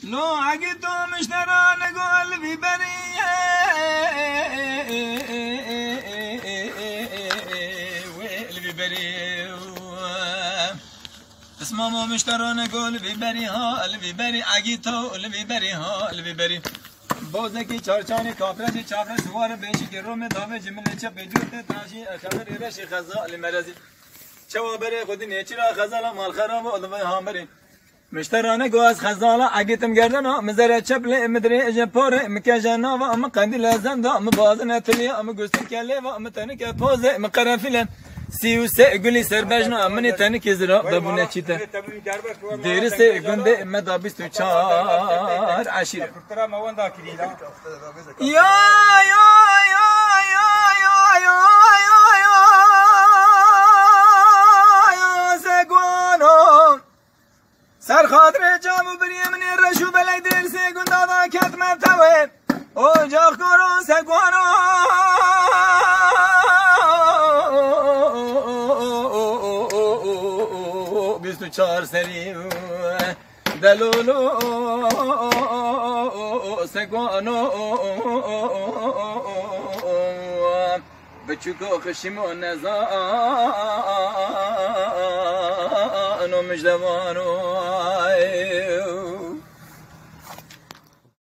لو عقدو مشترى نقول في بريه ويل في بريه اسمه مشترى نقول في بريها في بري عقدو في بريها في بري بوزنکی چارچانی کافرشی چافر سوار بیشی که روم دامه جمله چه بجوت تاشی خبر رشی خزال مرزی چوا بره خودی نیچرا خزال مال خراب و هامبری مشترانه گواز خزاله عقیتم گردن مزرعه چپل مدری اجپور مکجنا و ام قندیل زنده ام بازن تلی ام گوستن کله و ام تنک پوز ام قرنفیلم سیوسه گلی سربجنا امنی تنک زرا ببونه چیته دیرسه گنده ام دابیست و چار عشیر یا یا یا یا یا یا سر خاطر جامو بریم رشو بلی درسه گندادا کت مرتوه او جاخ کرو سگوانو بیست و چار سری دلولو سگوانو بچوکو خشیمو نزانو مجدوانو